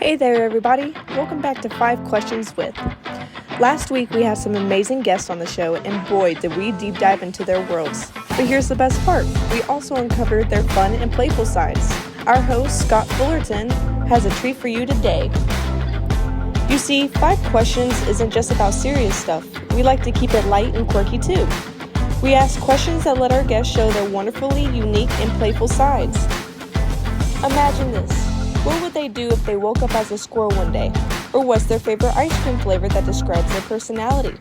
Hey there, everybody. Welcome back to 5 Questions With. Last week, we had some amazing guests on the show, and boy, did we deep dive into their worlds. But here's the best part. We also uncovered their fun and playful sides. Our host, Scott Fullerton, has a treat for you today. You see, 5 Questions isn't just about serious stuff. We like to keep it light and quirky, too. We ask questions that let our guests show their wonderfully unique and playful sides. Imagine this. What would they do if they woke up as a squirrel one day? Or what's their favorite ice cream flavor that describes their personality?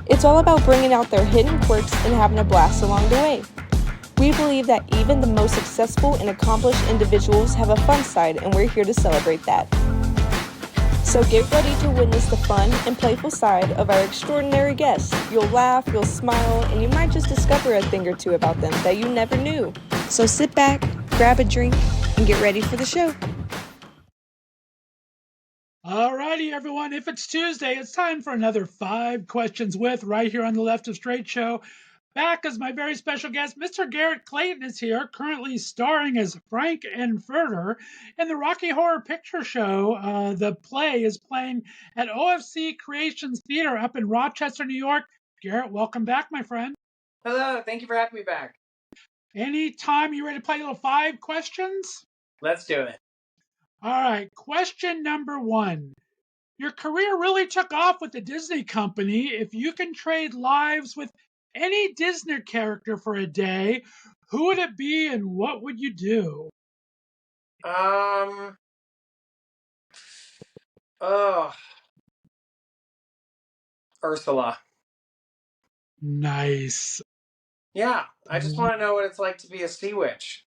It's all about bringing out their hidden quirks and having a blast along the way. We believe that even the most successful and accomplished individuals have a fun side, and we're here to celebrate that. So get ready to witness the fun and playful side of our extraordinary guests. You'll laugh, you'll smile, and you might just discover a thing or two about them that you never knew. So sit back, grab a drink, and get ready for the show. Alrighty, everyone. If it's Tuesday, it's time for another 5 Questions With right here on the Left of Str8 Show. Back as my very special guest, Mr. Garrett Clayton is here, currently starring as Frank and Furter in the Rocky Horror Picture Show. The play is playing at OFC Creation's Theater up in Rochester, New York. Garrett, welcome back, my friend. Hello, thank you for having me back. Anytime you ready to play a little 5 questions? Let's do it. All right, question number 1. Your career really took off with the Disney company. If you can trade lives with any Disney character for a day, who would it be and what would you do? Ursula. Nice. Yeah, I just want to know what it's like to be a sea witch.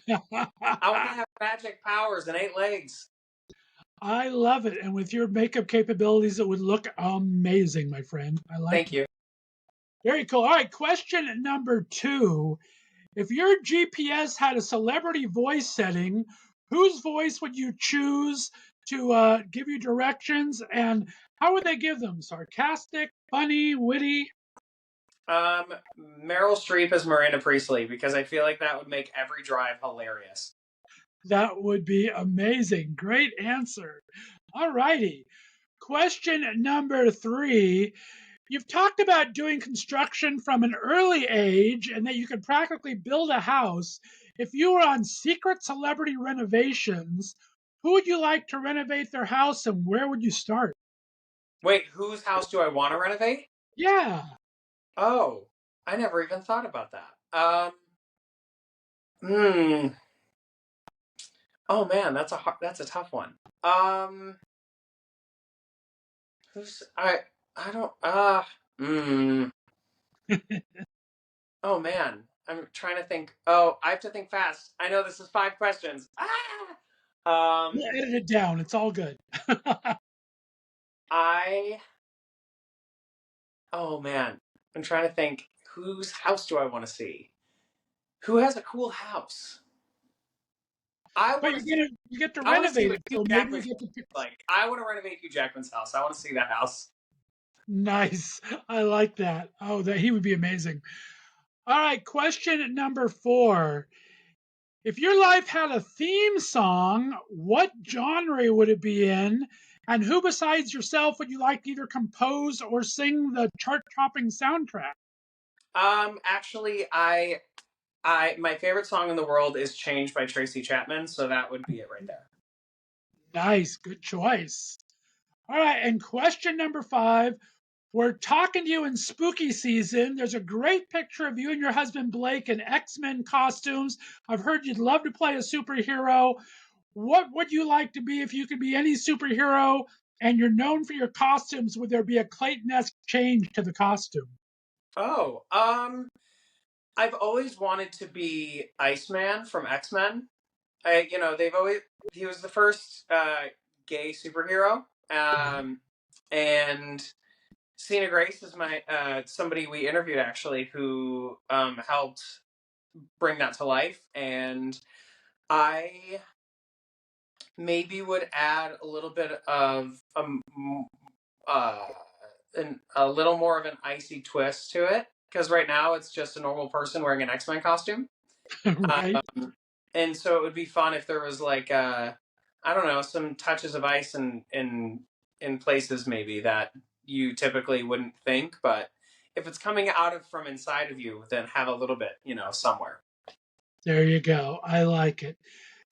I want to have magic powers and 8 legs. I love it. And with your makeup capabilities, it would look amazing, my friend. I like it. Thank you. Very cool. All right, question number 2. If your GPS had a celebrity voice setting, whose voice would you choose to give you directions, and how would they give them? Sarcastic, funny, witty? Meryl Streep as Miranda Priestley, because I feel like that would make every drive hilarious. That would be amazing. Great answer. All righty. Question number 3. You've talked about doing construction from an early age and that you could practically build a house. If you were on Secret Celebrity Renovations, who would you like to renovate their house and where would you start? Wait, whose house do I want to renovate? Yeah. Oh, I never even thought about that. Oh man, that's a tough one. Oh man, I'm trying to think. Oh, I have to think fast. I know this is 5 questions. We'll edit it down. It's all good. Oh man, I'm trying to think. Whose house do I want to see? Who has a cool house? But you get to renovate it, so maybe you get to pick. I want to renovate Hugh Jackman's house. I want to see that house. Nice. I like that. Oh, he would be amazing. All right, question number 4. If your life had a theme song, what genre would it be in? And who besides yourself would you like to either compose or sing the chart-topping soundtrack? Actually, my favorite song in the world is "Change" by Tracy Chapman, so that would be it right there. Nice, good choice. All right, and question number 5. We're talking to you in spooky season. There's a great picture of you and your husband Blake in X-Men costumes. I've heard you'd love to play a superhero. What would you like to be if you could be any superhero and you're known for your costumes? Would there be a Clayton-esque change to the costume? Oh, I've always wanted to be Iceman from X-Men. He was the first gay superhero. And Cena Grace is somebody we interviewed actually who helped bring that to life, and I maybe would add a little bit of a little more of an icy twist to it, because right now it's just a normal person wearing an X-Men costume. Right. And so it would be fun if there was like a I don't know, some touches of ice in places maybe that you typically wouldn't think, but if it's coming from inside of you, then have a little bit, somewhere. There you go. I like it.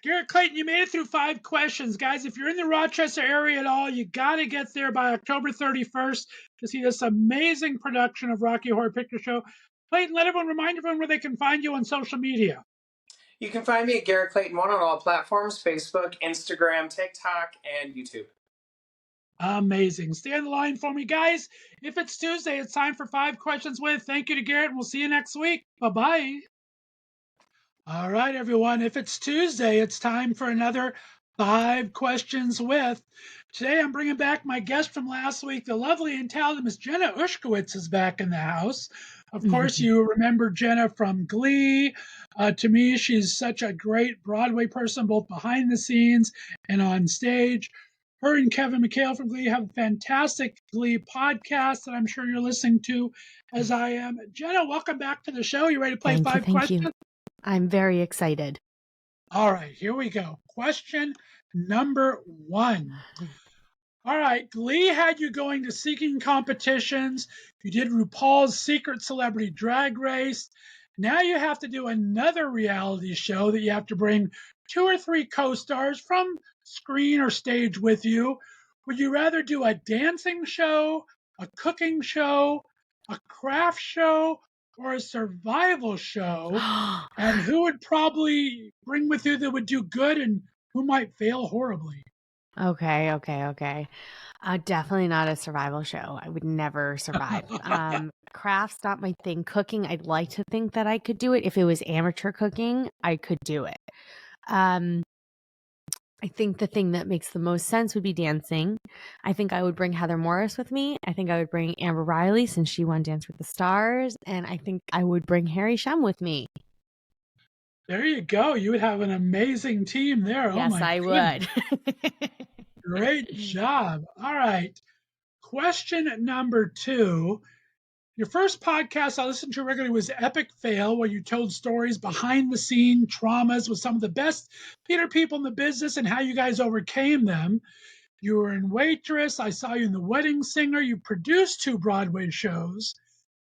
Garrett Clayton, you made it through 5 questions. Guys, if you're in the Rochester area at all, you got to get there by October 31st to see this amazing production of Rocky Horror Picture Show. Clayton, remind everyone where they can find you on social media. You can find me at Garrett Clayton 1 on all platforms, Facebook, Instagram, TikTok, and YouTube. Amazing. Stay on the line for me, guys. If it's Tuesday, it's time for 5 questions with. Thank you to Garrett, and we'll see you next week. Bye-bye. All right, everyone. If it's Tuesday, it's time for another 5 questions with. Today, I'm bringing back my guest from last week. The lovely and talented Miss Jenna Ushkowitz is back in the house. Of course, you remember Jenna from Glee. To me, she's such a great Broadway person, both behind the scenes and on stage. Her and Kevin McHale from Glee have a fantastic Glee podcast that I'm sure you're listening to, as I am. Jenna, welcome back to the show. You ready to play 5 questions? You. I'm very excited. All right, here we go. Question number 1. All right, Glee had you going to singing competitions. You did RuPaul's Secret Celebrity Drag Race. Now you have to do another reality show that you have to bring 2 or 3 co-stars from screen or stage with you. Would you rather do a dancing show, a cooking show, a craft show, or a survival show? And who would probably bring with you that would do good and who might fail horribly? Okay. Definitely not a survival show. I would never survive. Craft's not my thing. Cooking, I'd like to think that I could do it. If it was amateur cooking, I could do it. I think the thing that makes the most sense would be dancing. I think I would bring Heather Morris with me. I think I would bring Amber Riley since she won Dance with the Stars. And I think I would bring Harry Shum with me. There you go. You would have an amazing team there. Yes, I would. Great job. All right. Question number 2. Your first podcast I listened to regularly was Epic Fail, where you told stories behind the scene traumas with some of the best theater people in the business and how you guys overcame them. You were in Waitress. I saw you in The Wedding Singer. You produced 2 Broadway shows.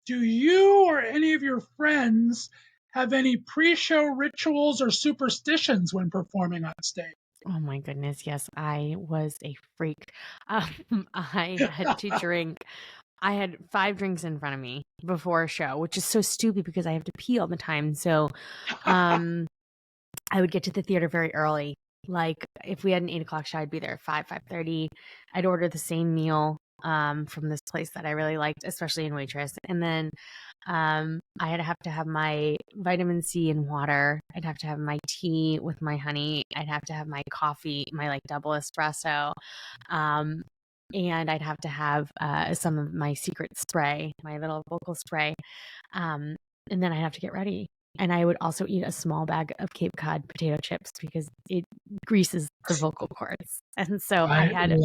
Do you or any of your friends have any pre-show rituals or superstitions when performing on stage? Oh my goodness, yes. I was a freak. I had to drink. I had 5 drinks in front of me before a show, which is so stupid because I have to pee all the time. So I would get to the theater very early. Like if we had an 8 o'clock show, I'd be there at 5:30. I'd order the same meal from this place that I really liked, especially in Waitress. And then I'd have to have my vitamin C and water. I'd have to have my tea with my honey. I'd have to have my coffee, my like double espresso. And I'd have to have some of my secret spray, my little vocal spray. And then I'd have to get ready. And I would also eat a small bag of Cape Cod potato chips because it greases the vocal cords. And so I had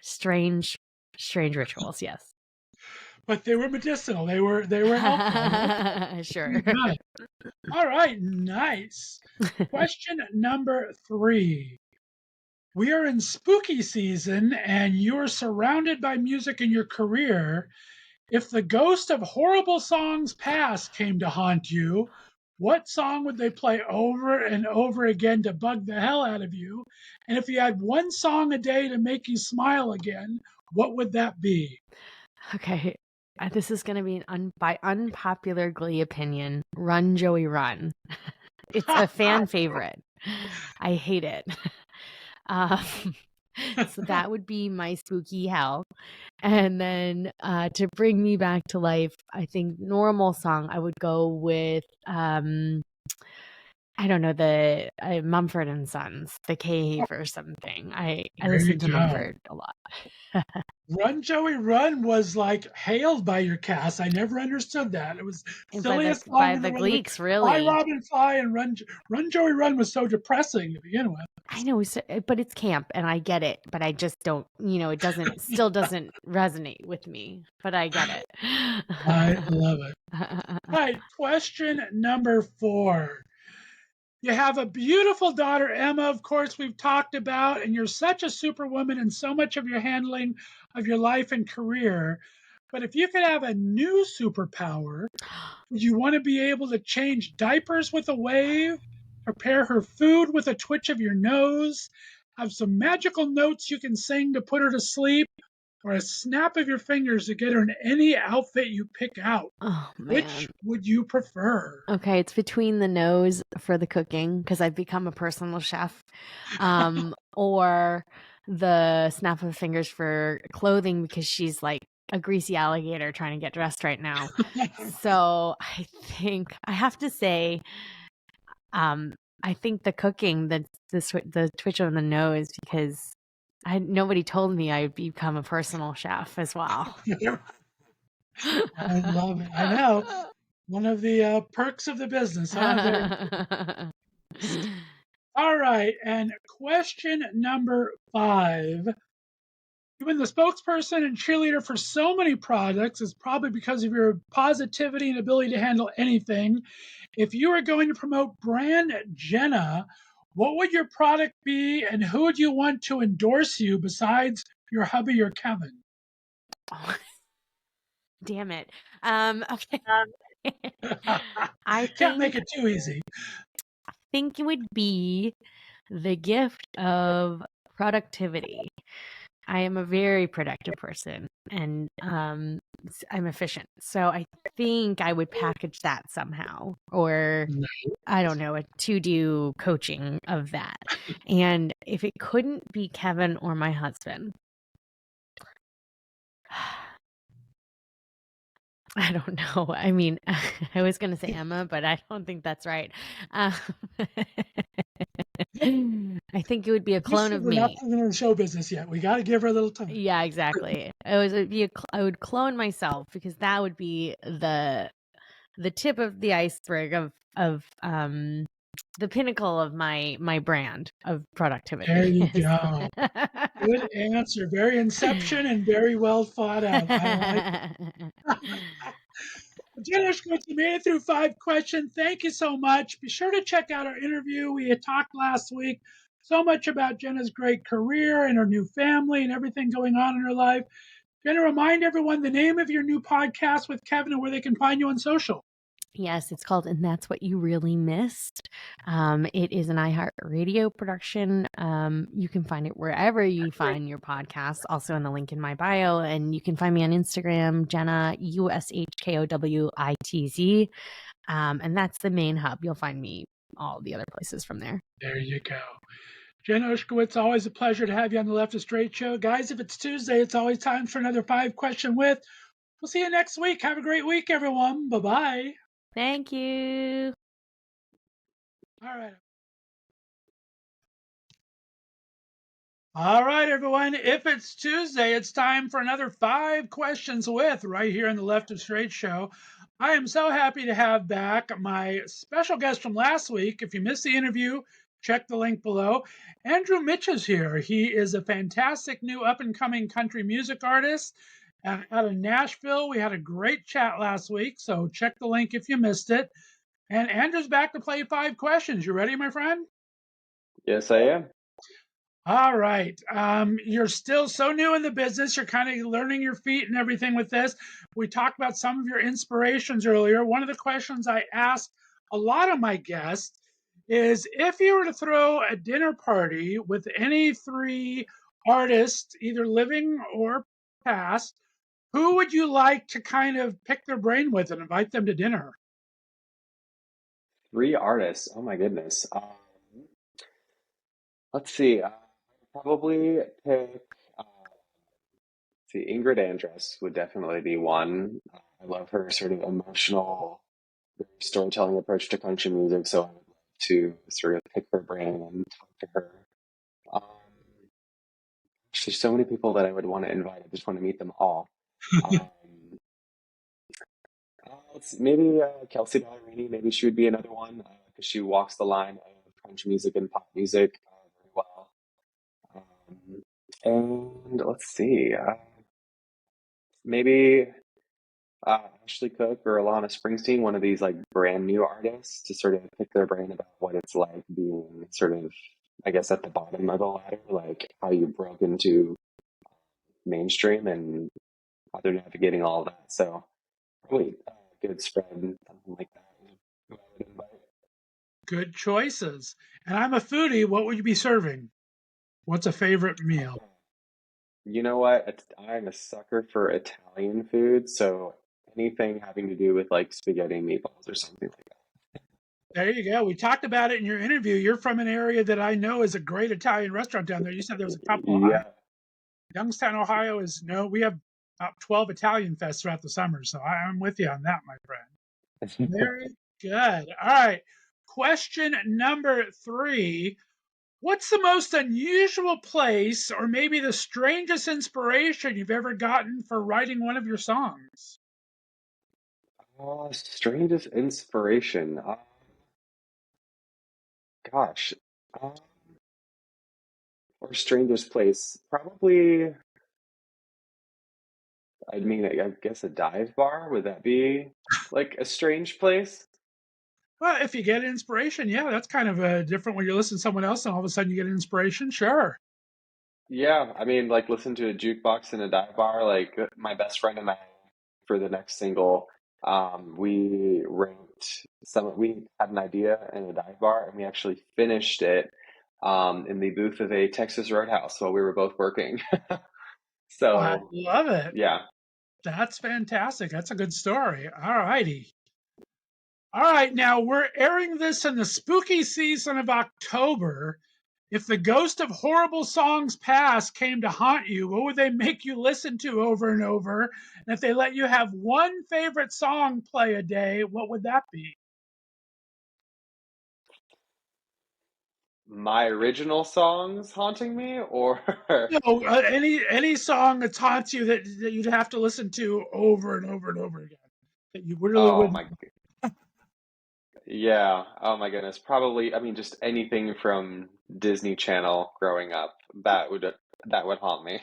strange rituals, yes. But they were medicinal. They were helpful. Sure. All right, nice. Question number 3. We are in spooky season and you're surrounded by music in your career. If the ghost of horrible songs past came to haunt you, what song would they play over and over again to bug the hell out of you? And if you had 1 song a day to make you smile again, what would that be? Okay. This is going to be by unpopular Glee opinion, Run, Joey, Run. It's a fan favorite. I hate it. So that would be my spooky hell. And then to bring me back to life, I think normal song, I would go with, I don't know, the Mumford and Sons, The Cave or something. I listen to Mumford a lot. Run, Joey, Run was like hailed by your cast. I never understood that. It was silliest song by the Gleeks, really. Fly, Robin, Fly, and Run, Joey, Run was so depressing to begin with. I know, but it's camp, and I get it. But I just don't, it still doesn't resonate with me. But I get it. I love it. All right, question number 4. You have a beautiful daughter, Emma, of course, we've talked about, and you're such a superwoman in so much of your handling of your life and career. But if you could have a new superpower, would you want to be able to change diapers with a wave, prepare her food with a twitch of your nose, have some magical notes you can sing to put her to sleep, or a snap of your fingers to get her in any outfit you pick out? Oh, Which man. would you prefer? Okay, it's between the nose for the cooking because I've become a personal chef, or the snap of fingers for clothing because she's like a greasy alligator trying to get dressed right now. So I think I have to say, I think the cooking, the twitch of the nose, because nobody told me I'd become a personal chef as well. I love it. I know. One of the perks of the business, huh? All right. And question number 5. You've been the spokesperson and cheerleader for so many products. It's probably because of your positivity and ability to handle anything. If you were going to promote brand Jenna, what would your product be and who would you want to endorse you besides your hubby or Kevin? Damn it. Okay. I Can't make think it too easy. it would be the gift of productivity. I am a very productive person and I'm efficient. So I think I would package that somehow, or I don't know, to do coaching of that. And if it couldn't be Kevin or my husband, I don't know. I mean, I was going to say Emma, but I don't think that's right. I think it would be a clone of We're not me. in the show business yet. We got to give her a little time. Yeah, exactly. I would clone myself because that would be the tip of the iceberg of the pinnacle of my brand of productivity. There you go. Good answer. Very Inception and very well thought out. I like it. Jenna Ushkowitz, you made it through 5 questions. Thank you so much. Be sure to check out our interview. We had talked last week so much about Jenna's great career and her new family and everything going on in her life. Jenna, remind everyone the name of your new podcast with Kevin and where they can find you on social. Yes, it's called And That's What You Really Missed. It is an iHeartRadio production. You can find it wherever you find your podcasts, also in the link in my bio. And you can find me on Instagram, Jenna, USHKOWITZ. And that's the main hub. You'll find me all the other places from there. There you go. Jenna Ushkowitz, always a pleasure to have you on the Left of Str8 Show. Guys, if it's Tuesday, it's always time for another 5 question with. We'll see you next week. Have a great week, everyone. Bye-bye. Thank you. All right. All right, everyone. If it's Tuesday, it's time for another 5 questions with right here on the Left of Str8 Show. I am so happy to have back my special guest from last week. If you missed the interview, check the link below. Andrew Mitch is here. He is a fantastic new up-and-coming country music artist out of Nashville. We had a great chat last week, so check the link if you missed it. And Andrew's back to play 5 questions. You ready, my friend? Yes, I am. All right. You're still so new in the business. You're kind of learning your feet and everything with this. We talked about some of your inspirations earlier. One of the questions I asked a lot of my guests is if you were to throw a dinner party with any 3 artists, either living or past, who would you like to kind of pick their brain with and invite them to dinner? 3 artists. Oh my goodness. Let's see. Probably pick. See, Ingrid Andress would definitely be one. I love her sort of emotional storytelling approach to country music, so I would love to sort of pick her brain and talk to her. There's so many people that I would want to invite. I just want to meet them all. Maybe Kelsey Ballerini. Maybe she would be another one because she walks the line of country music and pop music very well. And let's see, maybe Ashley Cook or Alana Springsteen, one of these like brand new artists, to sort of pick their brain about what it's like being sort of, I guess, at the bottom of the ladder, like how you broke into mainstream and how they're navigating all of that. So probably a good spread, something like that. Who I would invite. Good choices. And I'm a foodie. What would you be serving? What's a favorite meal? You know what? I'm a sucker for Italian food, so anything having to do with like spaghetti and meatballs or something like that. There you go. We talked about it in your interview. You're from an area that I know is a great Italian restaurant down there. You said there was a couple. Yeah. Youngstown, Ohio we have about 12 Italian fests throughout the summer. So I'm with you on that, my friend. Very good. All right. Question number 3. What's the most unusual place or maybe the strangest inspiration you've ever gotten for writing one of your songs? Strangest inspiration. Gosh. Um, or strangest place. Probably, I mean, I guess a dive bar. Would that be like a strange place? Well, if you get inspiration, yeah, that's kind of different when you listen to someone else and all of a sudden you get inspiration. Sure. Yeah, I mean, like listen to a jukebox in a dive bar. Like my best friend and I, for the next single, we we had an idea in a dive bar, and we actually finished it in the booth of a Texas Roadhouse while we were both working. I So, love it. yeah. That's fantastic. That's a good story. All righty. All right. Now we're airing this in the spooky season of October. If the ghost of horrible songs past came to haunt you, what would they make you listen to over and over? And if they let you have one favorite song play a day, what would that be? My original songs haunting me, or Any song that haunts you that you'd have to listen to over and over and over again that you really oh wouldn't. my, yeah, oh my goodness, probably. I mean, just anything from Disney Channel growing up that would haunt me.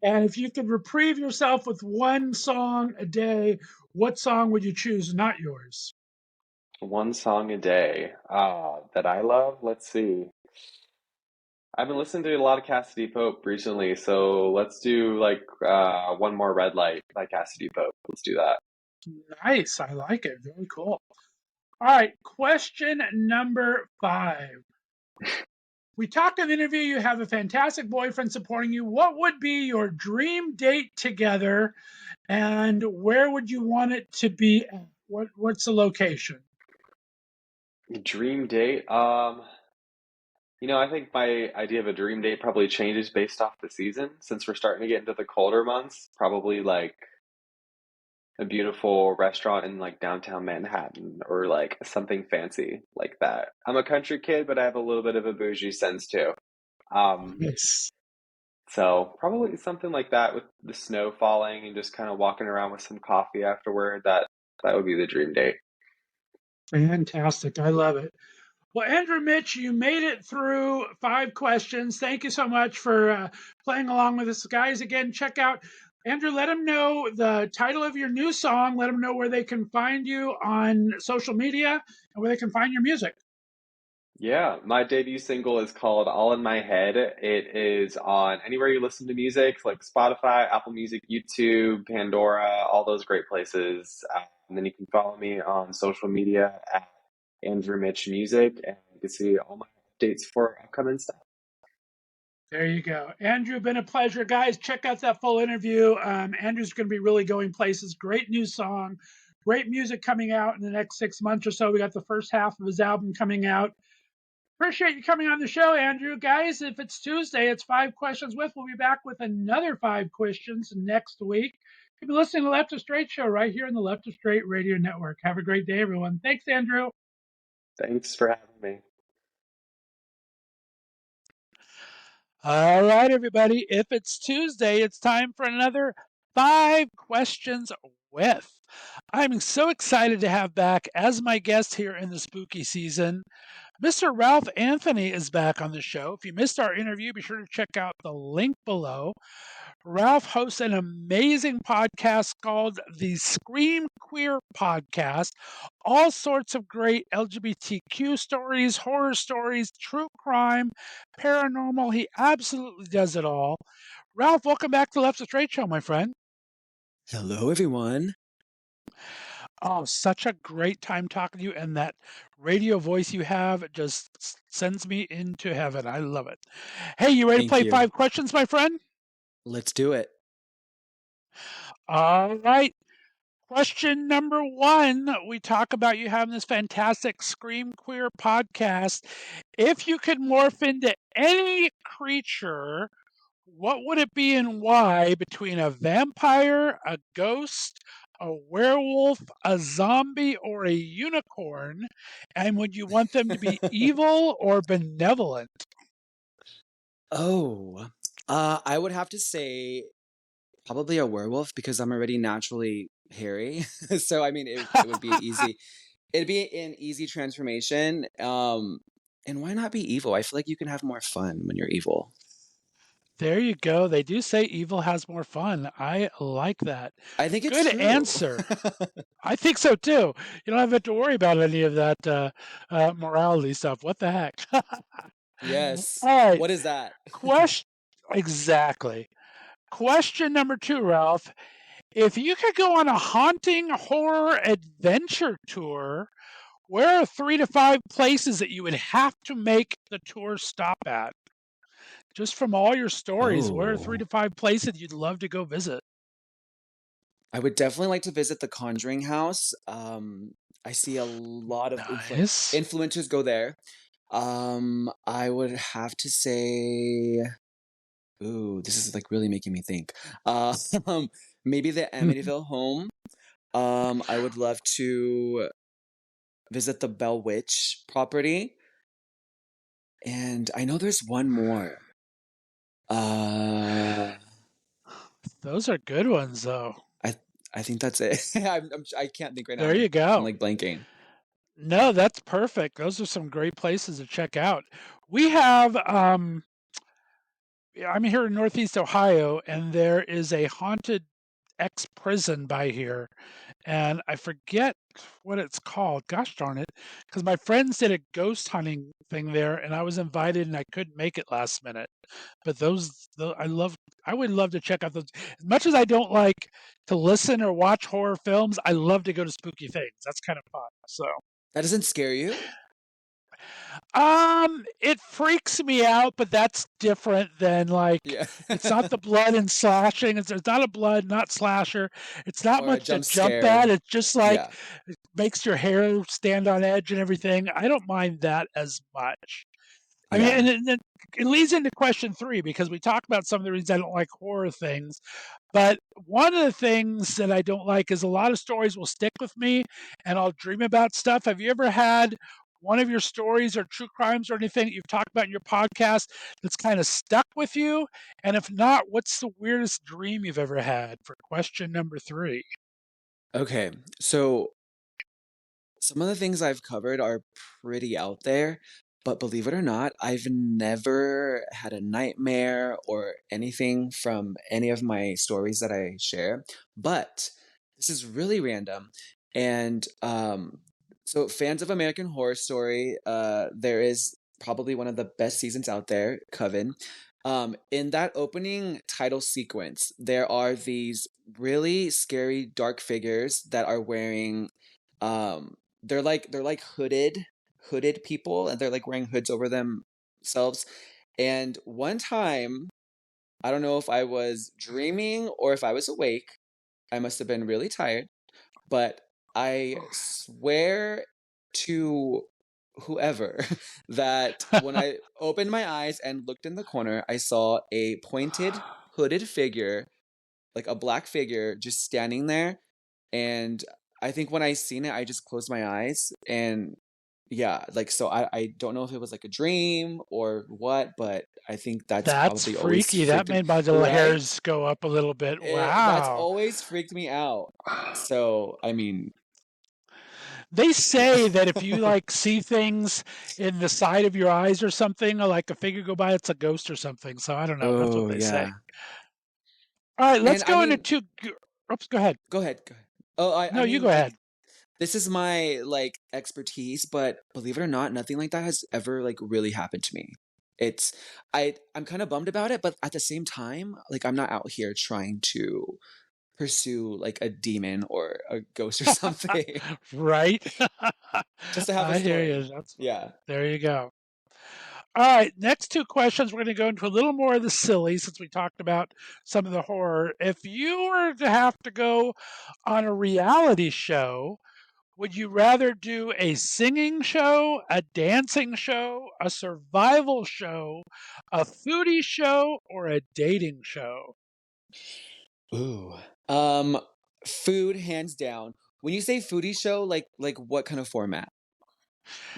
And if you could reprieve yourself with one song a day, what song would you choose? Not yours. One song a day. That I love. Let's see. I've been listening to a lot of Cassidy Pope recently, so let's do like one more red light by Cassidy Pope. Let's do that. Nice. I like it. Very cool. All right. Question number 5. We talked in the interview. You have a fantastic boyfriend supporting you. What would be your dream date together, and where would you want it to be at? What's the location? Dream date. I think my idea of a dream date probably changes based off the season. Since we're starting to get into the colder months, probably like a beautiful restaurant in like downtown Manhattan or like something fancy like that. I'm a country kid, but I have a little bit of a bougie sense too. Um, Yes. so probably something like that with the snow falling and just kind of walking around with some coffee afterward. That would be the dream date. Fantastic. I love it. Well, Andrew, Mitch, you made it through 5 questions. Thank you so much for playing along with us. Guys, again, check out Andrew, let them know the title of your new song. Let them know where they can find you on social media and where they can find your music. Yeah, my debut single is called All in My Head. It is on anywhere you listen to music, like Spotify, Apple Music, YouTube, Pandora, all those great places. And then you can follow me on social media at Andrew Mitch Music, and you can see all my updates for upcoming stuff. There you go. Andrew, been a pleasure. Guys, check out that full interview. Andrew's going to be really going places. Great new song, great music coming out in the next 6 months or so. We got the first half of his album coming out. Appreciate you coming on the show, Andrew. Guys, if it's Tuesday, it's 5 Questions With. We'll be back with another 5 questions next week. You've been listening to the Left of Str8 Show right here on the Left of Str8 Radio Network. Have a great day, everyone. Thanks, Andrew. Thanks for having me. All right, everybody. If it's Tuesday, it's time for another 5 Questions With. I'm so excited to have back as my guest here in the spooky season Mr. Ralph Anthony is back on the show. If you missed our interview, be sure to check out the link below. Ralph hosts an amazing podcast called the Scream Queer Podcast. All sorts of great LGBTQ stories, horror stories, true crime, paranormal. He absolutely does it all. Ralph, welcome back to Left of Str8 Show, my friend. Hello, everyone. Oh, such a great time talking to you, and that radio voice you have just sends me into heaven. I love it. Hey, you ready to play 5 questions, my friend? Let's do it. All right. Question number 1. We talk about you having this fantastic Scream Queer podcast. If you could morph into any creature, what would it be and why, between a vampire, a ghost, a werewolf, a zombie, or a unicorn? And would you want them to be evil or benevolent? Oh, I would have to say probably a werewolf because I'm already naturally hairy. So, I mean, it would be easy. It'd be an easy transformation. And why not be evil? I feel like you can have more fun when you're evil. There you go. They do say evil has more fun. I like that. I think it's Good true. answer. I think so too. You don't have to worry about any of that morality stuff. What the heck? Yes. All right. What is that? Exactly. Question number 2, Ralph. If you could go on a haunting horror adventure tour, where are 3 to 5 places that you would have to make the tour stop at? Just from all your stories, where are 3 to 5 places you'd love to go visit? I would definitely like to visit the Conjuring house. I see a lot of influencers go there. I would have to say, ooh, this is like really making me think. Maybe the Amityville home. I would love to visit the Bell Witch property. And I know there's one more. Those are good ones, though. I think that's it. I can't think right now. There you go. I'm like blanking. No, that's perfect. Those are some great places to check out. We have, I'm here in Northeast Ohio, and there is a haunted ex-prison by here, and I forget what it's called. Gosh darn it, because my friends did a ghost hunting thing there, and I was invited, and I couldn't make it last minute. But I would love to check out those. As much as I don't like to listen or watch horror films, I love to go to spooky things. That's kind of fun. So that doesn't scare you? It freaks me out, but that's different than it's not the blood and slashing. It's not a blood, not slasher. It's not Or much a to jump at. It's just it makes your hair stand on edge and everything. I don't mind that as much. I mean, and it leads into question 3 because we talk about some of the reasons I don't like horror things. But one of the things that I don't like is a lot of stories will stick with me and I'll dream about stuff. Have you ever had one of your stories or true crimes or anything that you've talked about in your podcast that's kind of stuck with you? And if not, what's the weirdest dream you've ever had for question number 3? Okay, so some of the things I've covered are pretty out there, but believe it or not, I've never had a nightmare or anything from any of my stories that I share. But this is really random. And so fans of American Horror Story, there is probably one of the best seasons out there, Coven. In that opening title sequence, there are these really scary dark figures that are wearing they're like hooded people, and they're like wearing hoods over themselves. And one time, I don't know if I was dreaming or if I was awake. I must have been really tired, but I swear to whoever that when I opened my eyes and looked in the corner, I saw a pointed hooded figure, like a black figure, just standing there. And I think when I seen it, I just closed my eyes. And yeah, so I don't know if it was like a dream or what, but I think that's probably freaky. Always that made my little hairs go up a little bit. Wow. That's always freaked me out. So, I mean, They say that if you like see things in the side of your eyes or something, or like a figure go by, it's a ghost or something. So I don't know. That's what Oh they say. yeah. All right, let's And I go into mean, two. Oops, go ahead. go ahead. Go ahead. Oh, I No, you mean, go like ahead. this is my like expertise, but believe it or not, nothing like that has ever like really happened to me. It's I'm kind of bummed about it, but at the same time, like I'm not out here trying to pursue like a demon or a ghost or something. Right. Just to have a I hear story. you. Yeah. There you go. All right, next two questions. We're going to go into a little more of the silly since we talked about some of the horror. If you were to have to go on a reality show, would you rather do a singing show, a dancing show, a survival show, a foodie show, or a dating show? Ooh. Food hands down. When you say foodie show, like what kind of format?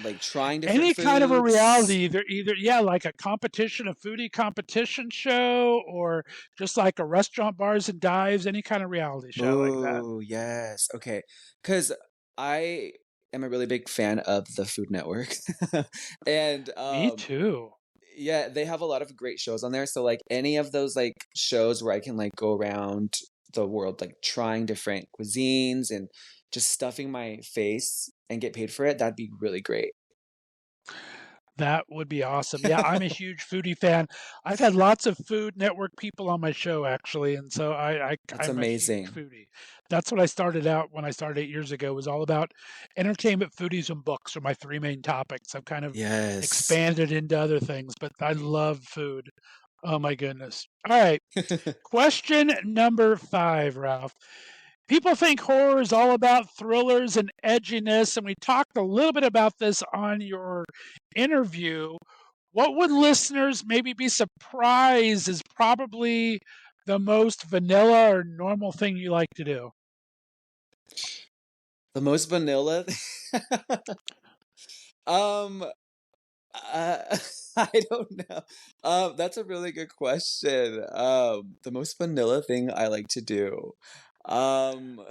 Like trying different Any kind of a reality, foods? either yeah, like a competition, a foodie competition show, or just like a restaurant bars and dives, any kind of reality show like that. Oh, yes. Okay. Because I am a really big fan of the Food Network. And Me too. yeah, they have a lot of great shows on there. So like any of those like shows where I can like go around the world like trying different cuisines and just stuffing my face and get paid for it, that'd be really great. That would be awesome. Yeah, I'm a huge foodie fan. I've had lots of Food Network people on my show actually, and so That's I'm a huge amazing. foodie. That's what I started out when I started 8 years ago. Was all about entertainment, foodies, and books are my three main topics. I've kind of Yes. expanded into other things, but I love food. Oh my goodness. All right. Question number 5, Ralph. People think horror is all about thrillers and edginess, and we talked a little bit about this on your interview. What would listeners maybe be surprised is probably the most vanilla or normal thing you like to do? The most vanilla. Um, I don't know. That's a really good question. The most vanilla thing I like to do. Um,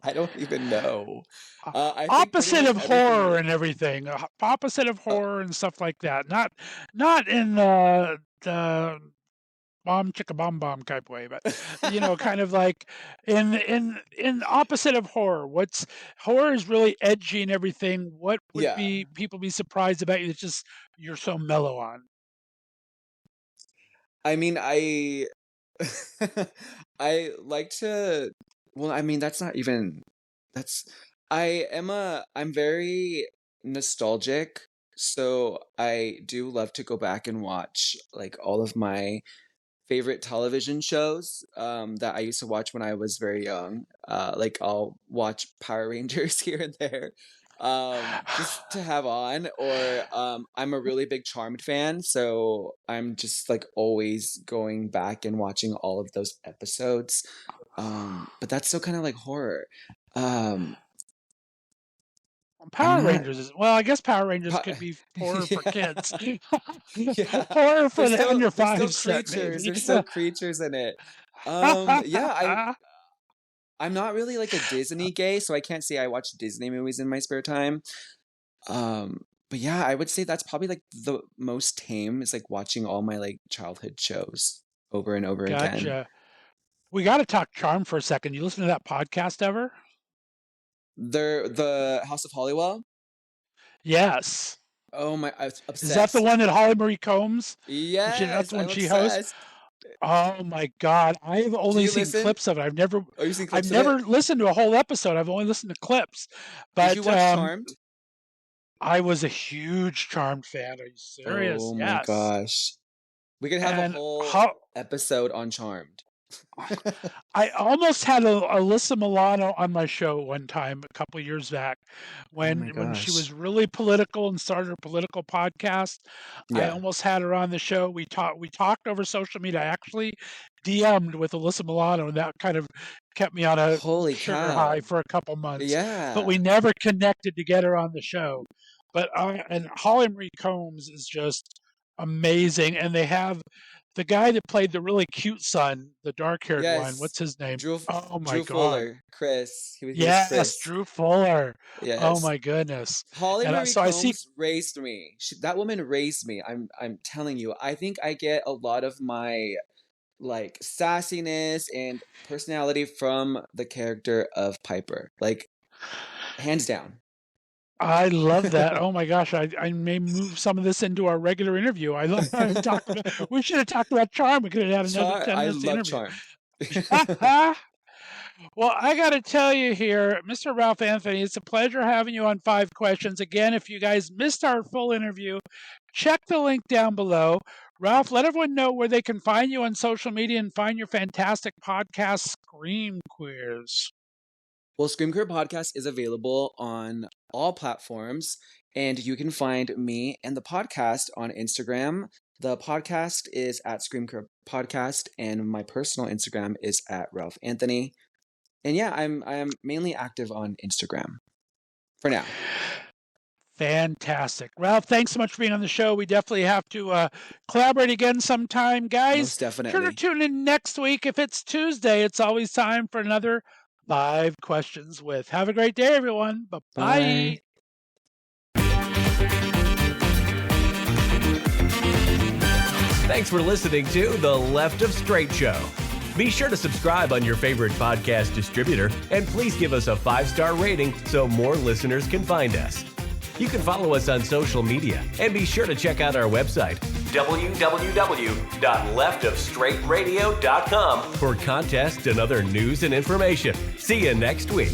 I don't even know. I think pretty Opposite much of horror everything. and everything. Opposite of Uh, horror and stuff like that. Not in the bomb chicka bomb type way, but kind of like in opposite of horror. What's horror is really edgy and everything. What would yeah. be people be surprised about you? It's just you're so mellow on. I mean, I I like to. Well, I mean, that's not even. That's. I'm very nostalgic, so I do love to go back and watch like all of my favorite television shows that I used to watch when I was very young. Like I'll watch Power Rangers here and there just to have on, or I'm a really big Charmed fan, so I'm just like always going back and watching all of those episodes. But that's still kind of like horror. Um, I'm Power not. Rangers is well, I guess Power Rangers po- could be horror for kids. Yeah, Horror for the under there's still five set, creatures. maybe. There's still creatures in it. Yeah, I'm not really like a Disney gay, so I can't say I watch Disney movies in my spare time. But yeah, I would say that's probably like the most tame is like watching all my like childhood shows over and over again. Gotcha. We got to talk Charm for a second. You listen to that podcast ever? They're the House of Hollywell. Yes. Oh my, I'm Is that the obsessed. one that Holly Marie Combs? That's Yes, the one I'm she hosts. obsessed. Oh my God! I've Do only you seen listen? clips of it. Oh, you've seen I've clips of it? never listened to a whole episode. I've only listened to clips. Did you But watch Charmed? I was a huge Charmed fan. Are you serious? Oh my Yes. gosh. We could have a And whole how episode on Charmed. I almost had Alyssa Milano on my show one time a couple years back Oh my when she was gosh. really political and started her political podcast. I Yeah. almost had her on the show. We talked over social media. I actually DM'd with Alyssa Milano, and that kind of kept me on a Holy sugar high cow. for a couple months. But we Yeah. never connected to get her on the show. But and Holly Marie Combs is just amazing, and they have the guy that played the really cute son, the dark-haired one. Yes. What's his name? Drew, Oh my Drew God. Fuller, Chris. He was Yes, Chris. Drew Fuller. Oh Yes. my goodness. Holly And Marie so I Combs see. raised me. That woman raised me. I'm telling you. I think I get a lot of my like sassiness and personality from the character of Piper. Like hands down. I love that. Oh my gosh, I may move some of this into our regular interview. I love we should have talked about Charm. We could have had another 10 I minutes love interview. Charm. Well, I got to tell you here, Mr. Ralph Anthony, it's a pleasure having you on 5 Questions. Again, if you guys missed our full interview, check the link down below. Ralph, let everyone know where they can find you on social media and find your fantastic podcast, Scream Queers. Well, Scream Queer Podcast is available on all platforms, and you can find me and the podcast on Instagram. The podcast is at Scream Queer Podcast, and my personal Instagram is at Ralph Anthony. And yeah, I am mainly active on Instagram for now. Fantastic. Ralph, thanks so much for being on the show. We definitely have to collaborate again sometime. Guys, Most definitely. sure to tune in next week. If it's Tuesday, it's always time for another 5 Questions with. Have a great day, everyone. Bye-bye. Bye. Thanks for listening to the Left of Str8 Show. Be sure to subscribe on your favorite podcast distributor, and please give us a 5-star rating so more listeners can find us. You can follow us on social media, and be sure to check out our website, www.leftofstraightradio.com, for contests and other news and information. See you next week.